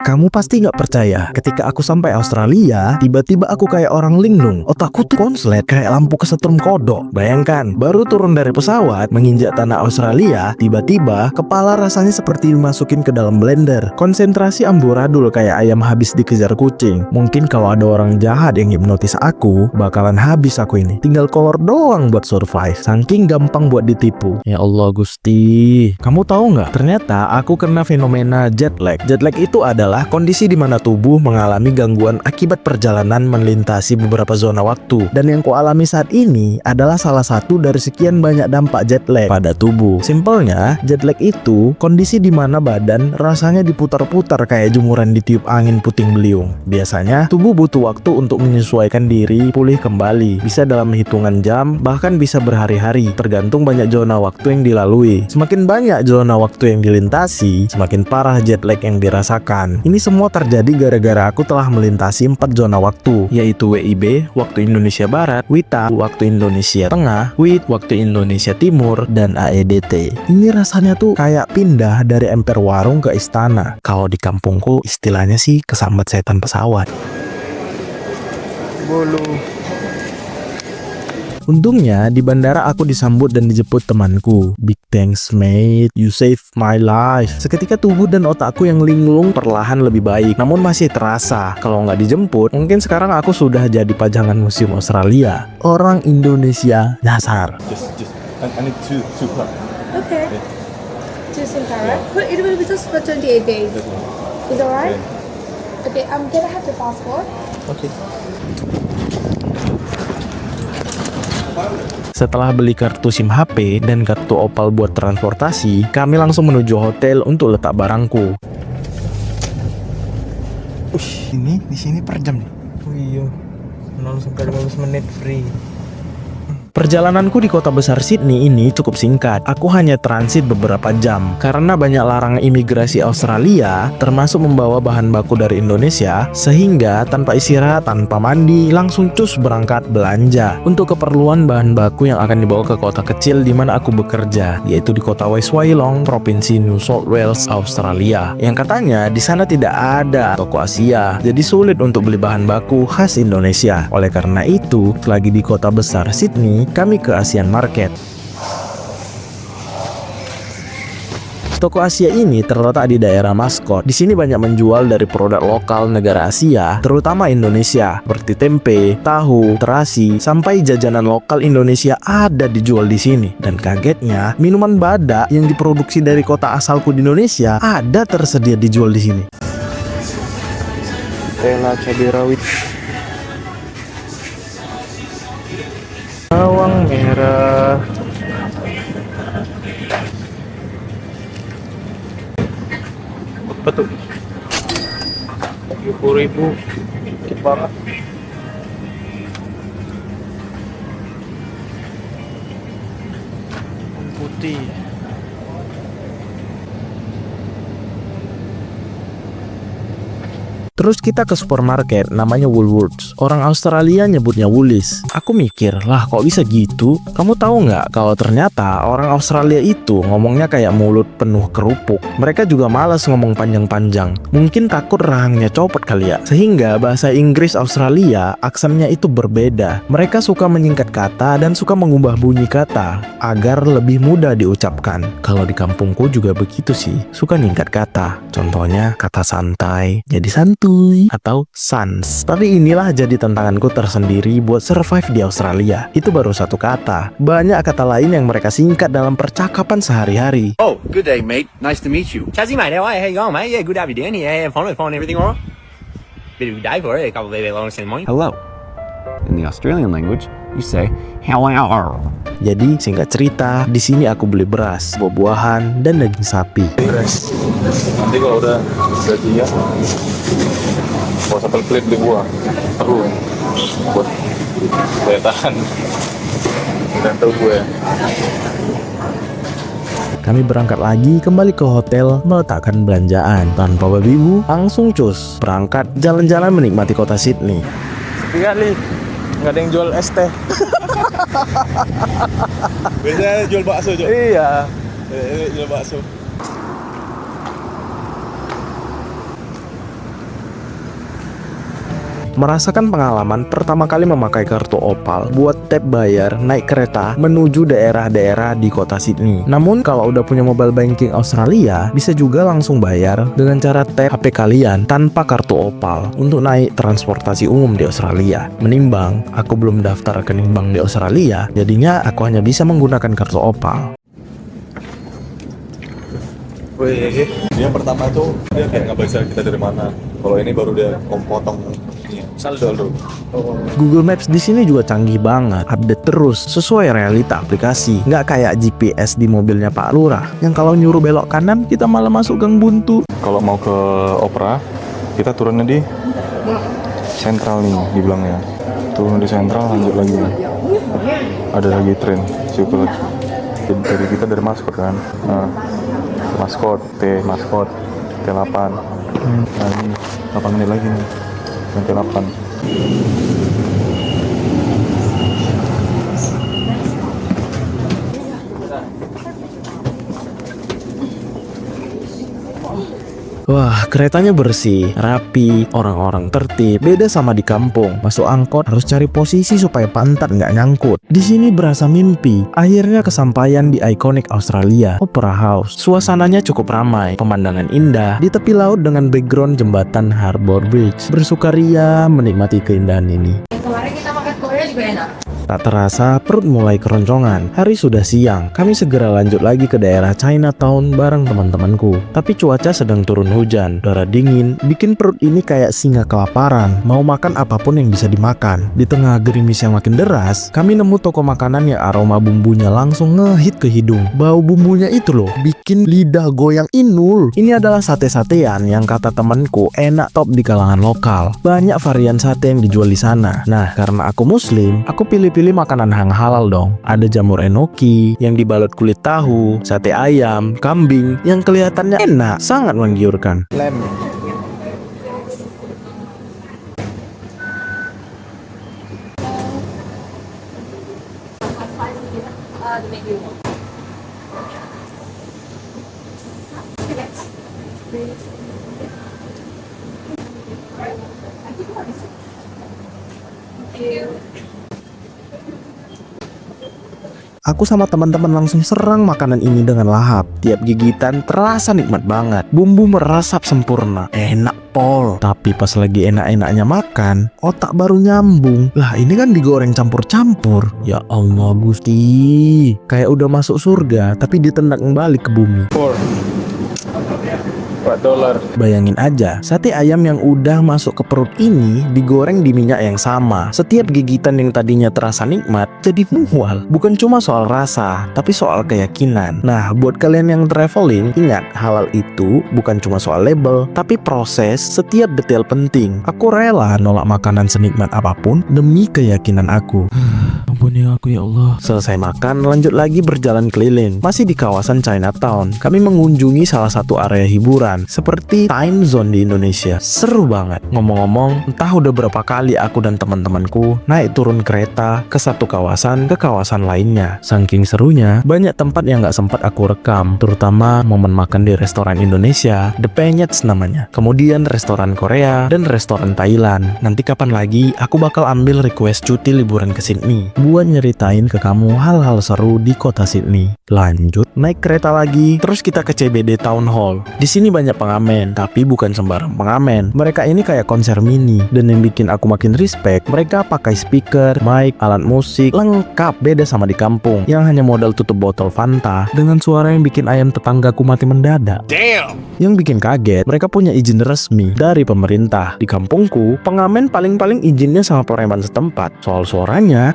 Kamu pasti nggak percaya, ketika aku sampai Australia, tiba-tiba aku kayak orang linglung. Otakku tuh konslet kayak lampu kesetrum kodok. Bayangkan, baru turun dari pesawat, menginjak tanah Australia, tiba-tiba kepala rasanya seperti dimasukin ke dalam blender. Konsentrasi amburadul kayak ayam habis dikejar kucing. Mungkin kalau ada orang jahat yang hipnotis aku, bakalan habis aku ini. Tinggal kolor doang buat survive. Saking gampang buat ditipu. Ya Allah Gusti. Kamu tahu nggak? Ternyata aku kena fenomena jet lag. Jet lag itu adalah kondisi di mana tubuh mengalami gangguan akibat perjalanan melintasi beberapa zona waktu. Dan yang kualami saat ini adalah salah satu dari sekian banyak dampak jet lag pada tubuh. Simpelnya, jet lag itu kondisi di mana badan rasanya diputar-putar kayak jemuran ditiup angin puting beliung. Biasanya, tubuh butuh waktu untuk menyesuaikan diri pulih kembali. Bisa dalam hitungan jam, bahkan bisa berhari-hari, tergantung banyak zona waktu yang dilalui. Semakin banyak zona waktu yang dilintasi, semakin parah jet lag yang dirasakan. Ini semua terjadi gara-gara aku telah melintasi 4 zona waktu, yaitu WIB, waktu Indonesia Barat, WITA, waktu Indonesia Tengah, WIT, waktu Indonesia Timur, dan AEDT. Ini rasanya tuh kayak pindah dari emper warung ke istana. Kalau di kampungku istilahnya sih kesambat setan pesawat. Bolu. Untungnya di bandara aku disambut dan dijemput temanku. Big thanks mate, you saved my life. Seketika tubuh dan otakku yang linglung perlahan lebih baik. Namun masih terasa, kalau nggak dijemput, mungkin sekarang aku sudah jadi pajangan museum Australia. Orang Indonesia dasar. I need two cup. Okay. Yeah. To Sankara. Yeah. But it will be just for 28 days. This one. Is that right? Yeah. Okay, can I have the passport? Okay. Setelah beli kartu SIM HP dan kartu Opal buat transportasi, kami langsung menuju hotel untuk letak barangku. Ini di sini per jam nih. Oh iya, 0 sampai 15 menit free. Perjalananku di kota besar Sydney ini cukup singkat. Aku hanya transit beberapa jam karena banyak larangan imigrasi Australia, termasuk membawa bahan baku dari Indonesia, sehingga tanpa istirahat, tanpa mandi, langsung cus berangkat belanja untuk keperluan bahan baku yang akan dibawa ke kota kecil di mana aku bekerja, yaitu di kota West Wyalong, Provinsi New South Wales, Australia. Yang katanya di sana tidak ada toko Asia, jadi sulit untuk beli bahan baku khas Indonesia. Oleh karena itu, lagi di kota besar Sydney, kami ke Asian Market. Toko Asia ini terletak di daerah Mascot. Di sini banyak menjual dari produk lokal negara Asia, terutama Indonesia, seperti tempe, tahu, terasi, sampai jajanan lokal Indonesia ada dijual di sini. Dan kagetnya, minuman badak yang diproduksi dari kota asalku di Indonesia ada tersedia dijual di sini. Tela cabai rawit, bawang merah, betul, 70.000, dikit banget. Putih. Terus kita ke supermarket namanya Woolworths. Orang Australia nyebutnya Woolies. Aku mikir, lah kok bisa gitu? Kamu tahu nggak kalau ternyata orang Australia itu ngomongnya kayak mulut penuh kerupuk. Mereka juga malas ngomong panjang-panjang. Mungkin takut rahangnya copot kali ya. Sehingga bahasa Inggris Australia aksennya itu berbeda. Mereka suka menyingkat kata dan suka mengubah bunyi kata agar lebih mudah diucapkan. Kalau di kampungku juga begitu sih. Suka nyingkat kata. Contohnya kata santai jadi santuy atau sans. Tapi inilah jadi tantanganku tersendiri buat survive di Australia. Itu baru satu kata. Banyak kata lain yang mereka singkat dalam percakapan sehari-hari. Oh, good day, mate. Nice to meet you. Chazzy, mate, how are you? How you going, mate? Yeah, good to have you down here. Yeah, fine, everything all right? Bit of a day for it. A couple of people long in the morning. Hello. In the Australian language, you say, hello. Jadi singkat cerita, di sini aku beli beras, buah-buahan, dan daging sapi. Beres. Nanti kalau udah gajinya, bawa sambal pelit beli buah. Perlu buat daya tahan. Dan tahu gue. Kami berangkat lagi kembali ke hotel meletakkan belanjaan. Tanpa babi ibu, langsung cus berangkat jalan-jalan menikmati kota Sydney. Sepi kali. Nggak ada yang jual es teh. Biasanya jual bakso, Jo. Iya. Jual bakso. Merasakan pengalaman pertama kali memakai kartu Opal buat tap bayar naik kereta menuju daerah-daerah di kota Sydney. Namun kalau udah punya mobile banking Australia, bisa juga langsung bayar dengan cara tap HP kalian tanpa kartu Opal untuk naik transportasi umum di Australia. Menimbang aku belum daftar rekening bank di Australia, jadinya aku hanya bisa menggunakan kartu Opal. Wih, ini yang pertama tuh dia kayak nggak baca kita dari mana. Kalau ini baru dia potong saldo. Google Maps di sini juga canggih banget, update terus sesuai realita aplikasi. Nggak kayak GPS di mobilnya Pak Lurah, yang kalau nyuruh belok kanan kita malah masuk gang buntu. Kalau mau ke Opera, kita turunnya di Sentral nih dibilangnya. Turun di Sentral, lanjut lagi. Ada lagi tren, siapa lagi? Jadi kita dari Maskot kan. Nah, Maskot T8. Nah ini 8 menit lagi nih. Yang T8. Wah, keretanya bersih, rapi, orang-orang tertib. Beda sama di kampung. Masuk angkot harus cari posisi supaya pantat nggak nyangkut. Di sini berasa mimpi. Akhirnya kesampaian di ikonik Australia, Opera House. Suasananya cukup ramai, pemandangan indah di tepi laut dengan background jembatan Harbour Bridge. Bersukaria menikmati keindahan ini. Kemarin kita makan Korea juga enak. Tak terasa perut mulai keroncongan. Hari sudah siang. Kami segera lanjut lagi ke daerah Chinatown bareng teman-temanku. Tapi cuaca sedang turun hujan. Udara dingin bikin perut ini kayak singa kelaparan. Mau makan apapun yang bisa dimakan. Di tengah gerimis yang makin deras, kami nemu toko makanan yang aroma bumbunya langsung ngehit ke hidung. Bau bumbunya itu loh, bikin lidah goyang inul. Ini adalah sate-satean yang kata temanku enak top di kalangan lokal. Banyak varian sate yang dijual di sana. Nah, karena aku muslim, aku pilih makanan yang halal dong. Ada jamur enoki yang dibalut kulit tahu, sate ayam, kambing yang kelihatannya enak, sangat menggiurkan. Lem. Aku sama teman-teman langsung serang makanan ini dengan lahap. Tiap gigitan terasa nikmat banget. Bumbu meresap sempurna. Enak pol. Tapi pas lagi enak-enaknya makan, otak baru nyambung. Lah ini kan digoreng campur-campur. Ya Allah Gusti. Kayak udah masuk surga tapi ditendang balik ke bumi. $4. Bayangin aja, sate ayam yang udah masuk ke perut ini digoreng di minyak yang sama. Setiap gigitan yang tadinya terasa nikmat jadi mual. Bukan cuma soal rasa, tapi soal keyakinan. Nah, buat kalian yang traveling, ingat halal itu bukan cuma soal label, tapi proses. Setiap detail penting. Aku rela nolak makanan senikmat apapun demi keyakinan aku. Ampuni aku ya Allah. Selesai makan, lanjut lagi berjalan keliling. Masih di kawasan Chinatown, kami mengunjungi salah satu area hiburan seperti time zone di Indonesia. Seru banget. Ngomong-ngomong, entah udah berapa kali aku dan teman-temanku naik turun kereta ke satu kawasan ke kawasan lainnya. Saking serunya, banyak tempat yang gak sempat aku rekam, terutama momen makan di restoran Indonesia, The Penyets namanya. Kemudian restoran Korea dan restoran Thailand. Nanti kapan lagi aku bakal ambil request cuti liburan ke Sydney buat nyeritain ke kamu hal-hal seru di kota Sydney. Lanjut, naik kereta lagi, terus kita ke CBD Town Hall. Di sini banyak pengamen, tapi bukan sembarang pengamen. Mereka ini kayak konser mini, dan yang bikin aku makin respect, mereka pakai speaker, mic, alat musik, lengkap. Beda sama di kampung, yang hanya modal tutup botol Fanta, dengan suara yang bikin ayam tetanggaku mati mendadak. Damn! Yang bikin kaget, mereka punya izin resmi dari pemerintah. Di kampungku, pengamen paling-paling izinnya sama preman setempat. Soal suaranya,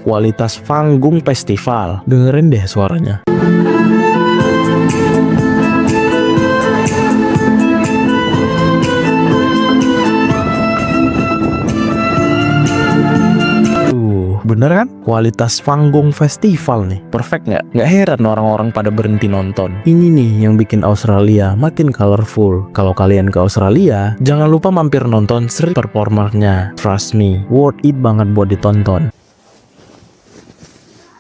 kualitas panggung festival. Dengerin deh suaranya. Bener kan? Kualitas panggung festival nih. Perfect nggak? Nggak heran orang-orang pada berhenti nonton. Ini nih yang bikin Australia makin colorful. Kalau kalian ke Australia, jangan lupa mampir nonton street performernya. Trust me, worth it banget buat ditonton.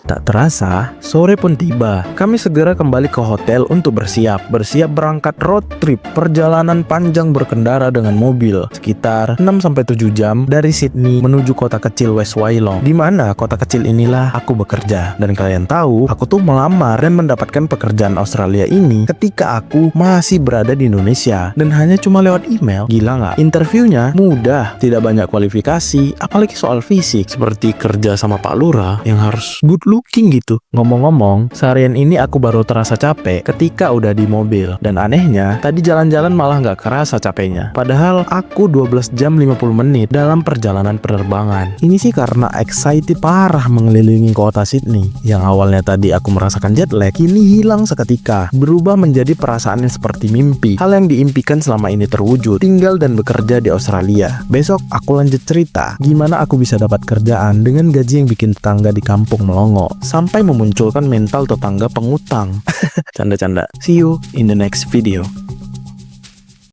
Tak terasa, sore pun tiba. Kami segera kembali ke hotel untuk bersiap berangkat road trip, perjalanan panjang berkendara dengan mobil sekitar 6-7 jam dari Sydney menuju kota kecil West Wailong, di mana kota kecil inilah aku bekerja. Dan kalian tahu, aku tuh melamar dan mendapatkan pekerjaan Australia ini ketika aku masih berada di Indonesia dan hanya cuma lewat email. Gila nggak? Interviewnya mudah, tidak banyak kualifikasi, apalagi soal fisik seperti kerja sama Pak Lurah yang harus good looking gitu. Ngomong-ngomong, seharian ini aku baru terasa capek ketika udah di mobil. Dan anehnya, tadi jalan-jalan malah nggak kerasa capeknya. Padahal aku 12 jam 50 menit dalam perjalanan penerbangan. Ini sih karena excited parah mengelilingi kota Sydney. Yang awalnya tadi aku merasakan jet lag, kini hilang seketika, berubah menjadi perasaan yang seperti mimpi. Hal yang diimpikan selama ini terwujud, tinggal dan bekerja di Australia. Besok aku lanjut cerita gimana aku bisa dapat kerjaan dengan gaji yang bikin tetangga di kampung melongo, sampai memunculkan mental tetangga pengutang. Canda-canda. See you in the next video.